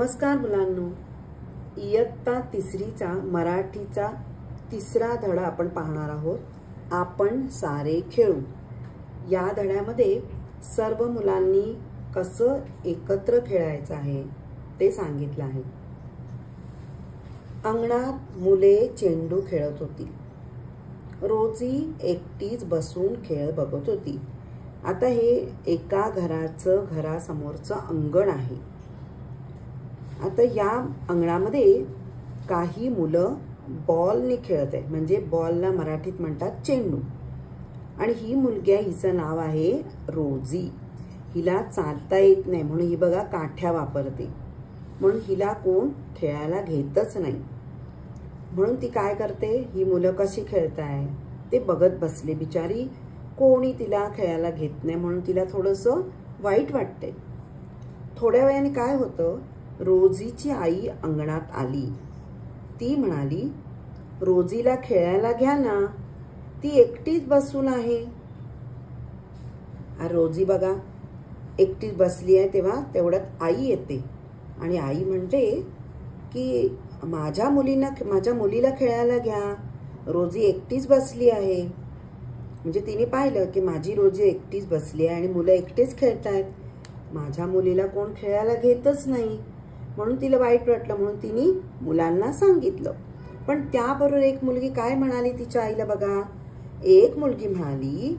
नमस्कार मुलांनो, इयत्ता तिसरीचा मराठीचा तिसरा धडा आपण पाहणार आहोत. आपण सारे खेळू. या धड्यामध्ये सर्व मुलांनी कसं एकत्र खेळायचं आहे ते सांगितलं आहे. अंगणात मुले चेंडू खेळत होती. रोजी एकटीच बसून खेळ बघत होती. आता हे एका घरासमोरचं अंगण आहे. आता या अंगणामध्ये काही मुलं बॉलने खेळत आहेत, म्हणजे बॉलला मराठीत म्हणतात चेंडू. आणि ही मुलगी आहे, हिचं नाव आहे रोजी. हिला चालता येत नाही म्हणून ही बघा काठ्या वापरते, म्हणून हिला कोण खेळायला घेतच नाही. म्हणून ती काय करते, ही मुलं कशी खेळताय ते बघत बसले. बिचारी कोणी तिला खेळायला घेत नाही म्हणून तिला थोडंसं वाईट वाटते. थोड्या वेळाने काय होतं, रोजीची आई अंगणात आली. ती म्हणाली, रोजीला खेळायला घ्या ना, ती एकटीच बसून आहे. रोजी बघा एकटीच बसली आहे. तेवढ्यात आई येते आणि आई म्हणते की माझ्या मुलीला खेळायला घ्या, रोजी एकटीच बसली आहे. म्हणजे तिने पाहिलं की माझी रोजी एकटीच बसली आहे आणि मुलं एकटेच खेळतायत, माझ्या मुलीला कोण खेळायला घेतच नाही. म्हणून तिला वाईट वाटलं, म्हणून तिने मुलांना सांगितलं. पण त्याबरोबर एक मुलगी काय म्हणाली तिच्या आईला बघा. एक मुलगी म्हणाली,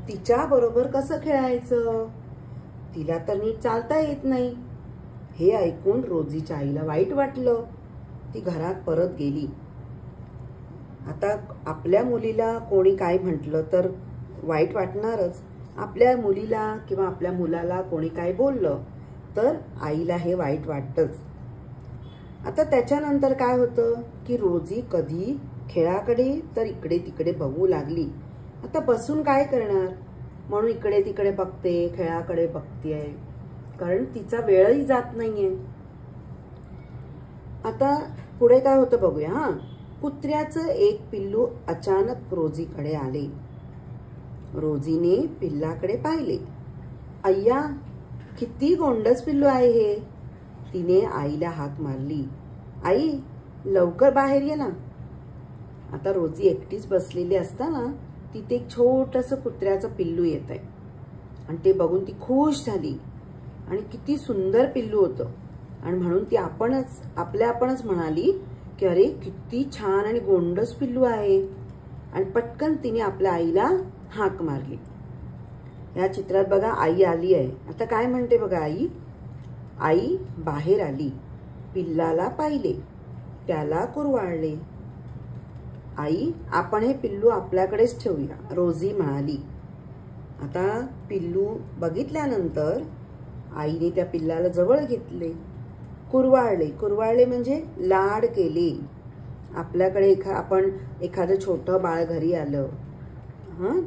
तिच्या बरोबर कसं खेळायचं, तिला तर नीट चालता येत नाही. हे ऐकून रोजीच्या आईला वाईट वाटलं. ती घरात परत गेली. आता आपल्या मुलीला कोणी काय म्हटलं तर वाईट वाटणारच. आपल्या मुलीला किंवा आपल्या मुलाला कोणी काय बोललं तर आईला हे वाईट वाटतंच. आता त्याच्यानंतर काय होतं की रोजी कधी खेळाकडे तर इकडे तिकडे बघू लागली. आता बसून काय करणार म्हणून इकडे तिकडे बघते, खेळाकडे बघतेय, कारण तिचा वेळही जात नाहीये. आता पुढे काय होतं बघूया. कुत्र्याचं एक पिल्लू अचानक रोजीकडे आले. रोजीने पिल्लाकडे पाहिले. अय्या, किती गोंडस पिल्लू आहे हे. तिने आईला हाक मारली, आई लवकर बाहेर ये ना. आता रोजी एकटीच बसलेली असताना तिथे एक छोटंसं कुत्र्याचं पिल्लू येत आहे आणि ते बघून ती खुश झाली. आणि किती सुंदर पिल्लू होतं. आणि म्हणून ती आपणच म्हणाली की अरे किती छान आणि गोंडस पिल्लू आहे. आणि पटकन तिने आपल्या आईला हाक मारली. या चित्रात बघा आई आली आहे. आता काय म्हणते बघा आई बाहेर आली, पिल्लाला पाहिले, त्याला कुरवाळले. आई आपण हे पिल्लू आपल्याकडेच ठेवूया, रोजी म्हणाली. आता पिल्लू बघितल्यानंतर आईने त्या पिल्लाला जवळ घेतले, कुरवाळले म्हणजे लाड केले. आपल्याकडे आपण एखादं छोटं बाळ घरी आलं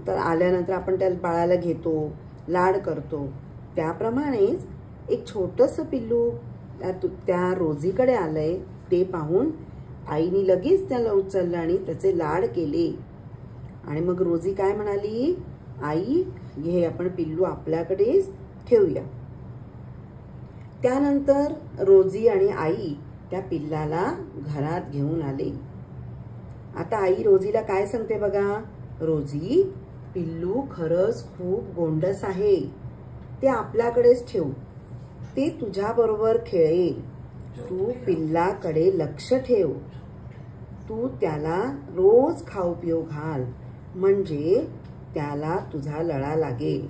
तर आल्यानंतर आपण त्या बाळाला घेतो, लाड करतो. त्याप्रमाणेच एक छोटंसं पिल्लू त्या रोजीकडे आलंय. ते पाहून आईने लगेच त्याला उचललं आणि त्याचे लाड केले. आणि मग रोजी काय म्हणाली, आई हे आपण पिल्लू आपल्याकडेच ठेवूया. त्यानंतर रोजी आणि आई त्या पिल्लाला घरात घेऊन आले. आता आई रोजीला काय सांगते बघा, रोजी पिल्लू खरंच खूप गोंडस आहे, ते आपल्याकडेच ठेव, ते तुझ्या बरोबर खेळेल. तू पिल्लाकडे लक्ष ठेव, तू त्याला रोज खाऊ पिऊ घाल, म्हणजे त्याला तुझा लळा लागेल.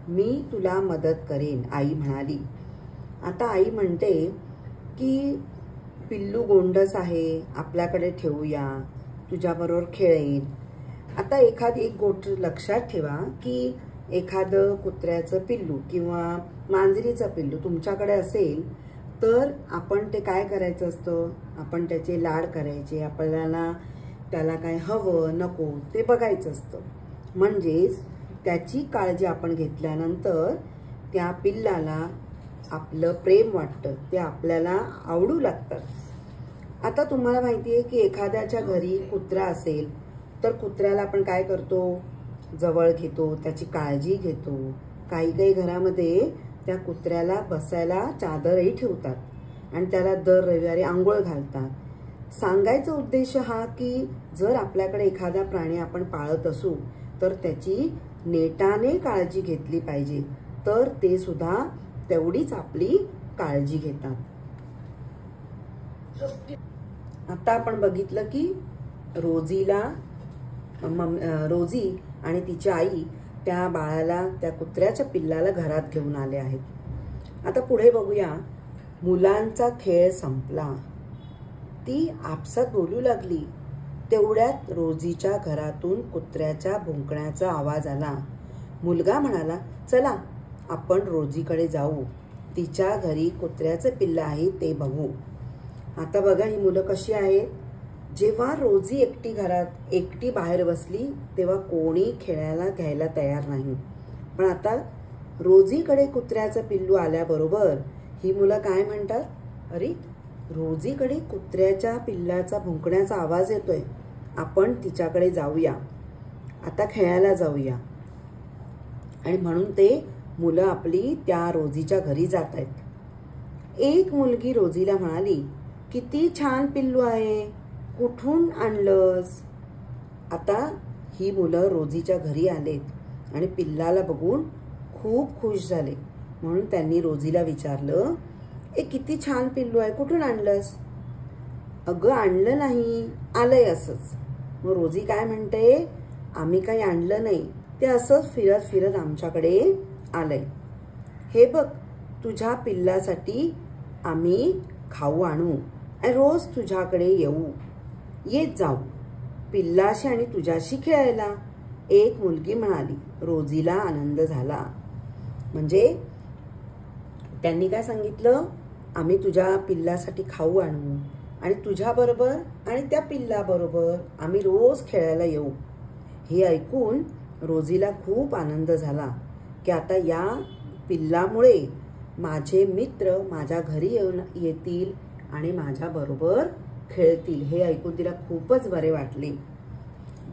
मी तुला मदत करेन, आई म्हणाली. आता आई म्हणते की पिल्लू गोंडस आहे, आपल्याकडे ठेवूया, तुझ्याबरोबर खेळेल. आता एक गोष्ट लक्षात ठेवा की एखादं कुत्र्याचं पिल्लू किंवा मांजरीचं पिल्लू तुमच्याकडे असेल तर आपण ते काय करायचं असतं, आपण त्याचे लाड करायचे. आपल्याला त्याला काय हवं नको ते बघायचं असतं. म्हणजेच त्याची काळजी आपण घेतल्यानंतर त्या पिल्लाला आपलं प्रेम वाटतं, ते आपल्याला आवडू लागतात. आता तुम्हाला माहिती आहे की एखाद्याच्या घरी कुत्रा असेल तर कुत्र्याला आपण काय करतो, जवळ घेतो, त्याची काळजी घेतो. काही घरामध्ये त्या कुत्र्याला बसायला चादरही ठेवतात. आणि त्याला दर रविवारी आंघोळ घालतात. सांगायचा उद्देश हा की जर आपल्याकडे एखादा प्राणी आपण पाळत असू तर त्याची नेटाने काळजी घेतली पाहिजे, तर ते सुद्धा तेवढीच आपली काळजी घेतात. आता आपण बघितलं की रोजी आणि तिची आई त्या बाळाला, त्या कुत्र्याच्या पिल्लाला घरात घेऊन आले आहेत. आता पुढे बघूया. मुलांचा खेळ संपला. ती आपसात बोलू लागली. तेवढ्यात रोजीच्या घरातून कुत्र्याच्या भुंकण्याचा आवाज आला. मुलगा म्हणाला, चला आपण रोजीकडे जाऊ, तिच्या घरी कुत्र्याचे पिल्ल आहे ते बघू. आता बघा ही मुलं कशी आहेत. जेव्हा रोजी एकटी बाहेर बसली तेव्हा कोणी खेळायला घ्यायला तयार नाही. पण आता रोजीकडे कुत्र्याचं पिल्लू आल्याबरोबर ही मुलं काय म्हणतात, अरे रोजीकडे कुत्र्याच्या पिल्लाचा भुंकण्याचा आवाज येतोय, आपण तिच्याकडे जाऊया, आता खेळायला जाऊया. आणि म्हणून ते मुलं आपली त्या रोजीच्या घरी जात आहेत. एक मुलगी रोजीला म्हणाली, किती छान पिल्लू आहे, कुठून आणलंस? आता ही मुलं रोजीच्या घरी आलेत आणि पिल्लाला बघून खूप खुश झाले. म्हणून त्यांनी रोजीला विचारलं, किती छान पिल्लू आहे, कुठून आणलंस? अगं आणलं नाही, आलंय असंच. मग रोजी काय म्हणते, आम्ही काही आणलं नाही, ते असंच फिरत फिरत आमच्याकडे आलंय. हे बघ, तुझ्या पिल्लासाठी आम्ही खाऊ आणू आणि रोज तुझ्याकडे येत जाऊ, पिल्लाशी आणि तुझ्याशी खेळायला. एक मुलगी म्हणाली. रोजीला आनंद झाला. म्हणजे त्यांनी काय सांगितलं, आम्ही तुझ्या पिल्लासाठी खाऊ आणू आणि तुझ्याबरोबर आणि त्या पिल्लाबरोबर आम्ही रोज खेळायला येऊ. हे ऐकून रोजीला खूप आनंद झाला की आता या पिल्लामुळे माझे मित्र माझ्या घरी येतील आणि माझ्याबरोबर खेळतील. हे ऐकून तिला खूपच बरे वाटले.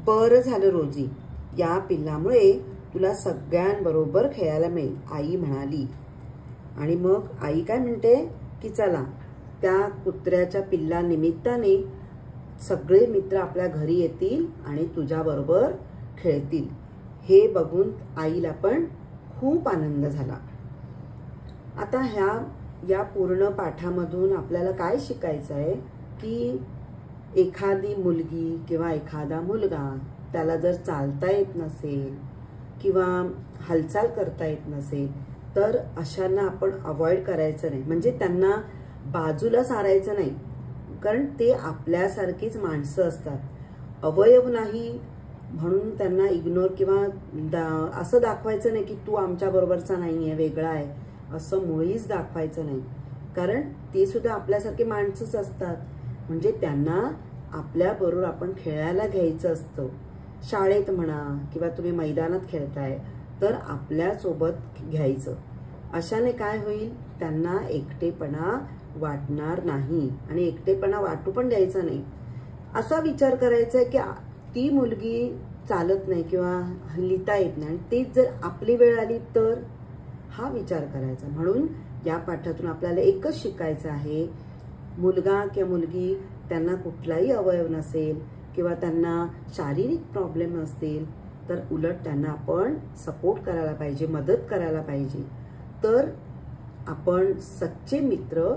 बरं झालं रोजी, या पिल्लामुळे तुला सगळ्यांबरोबर खेळायला मिळेल, आई म्हणाली. आणि मग आई काय म्हणते की चला त्या कुत्र्याच्या पिल्ला निमित्ताने सगळे मित्र आपल्या घरी येतील आणि तुझ्याबरोबर खेळतील. हे बघून आईला पण खूप आनंद झाला. आता या पूर्ण पाठामधून आपल्याला काय शिकायचं आहे की एखादी मुलगी किंवा एखादा मुलगा त्याला जर चालता येत नसेल किंवा हालचाल करता येत नसेल तर अशांना आपण अवॉइड करायचं नाही, म्हणजे त्यांना बाजूला सारायचं नाही, कारण ते आपल्यासारखीच माणसं असतात. अवयव नाही म्हणून त्यांना इग्नोर किंवा असं दाखवायचं नाही की तू आमच्या बरोबरचा नाही आहे, वेगळा आहे, असं मुळीच दाखवायचं नाही, कारण ते सुद्धा आपल्यासारखे माणसंच असतात. म्हणजे त्यांना आपल्याबरोबर आपण खेळायला घ्यायचं असतं. शाळेत म्हणा किंवा तुम्ही मैदानात खेळताय तर आपल्यासोबत घ्यायचं. अशाने काय होईल, त्यांना एकटेपणा वाटणार नाही आणि एकटेपणा वाटू पण द्यायचा नाही. असा विचार करायचा आहे की ती मुलगी चालत नाही किंवा लिहिता येत नाही आणि तीच जर आपली वेळ आली तर, हा विचार करायचा. म्हणून या पाठातून आपल्याला एकच शिकायचं आहे, मुलगा किंवा मुलगी त्यांना कुठलाही अवयव नसेल किंवा त्यांना शारीरिक प्रॉब्लेम नसतील तर उलट त्यांना आपण सपोर्ट करायला पाहिजे, मदत करायला पाहिजे. तर आपण सच्चे मित्र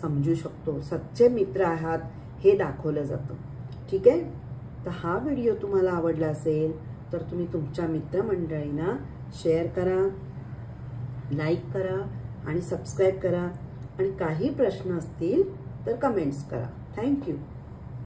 समजू शकतो, सच्चे मित्र आहात हे दाखवलं जातं. ठीक आहे. तर हा व्हिडिओ तुम्हाला आवडला असेल तर तुम्ही तुमच्या मित्रमंडळींना शेअर करा, लाईक करा आणि सबस्क्राईब करा आणि काही प्रश्न असतील तर कमेंट्स करा. थँक्यू.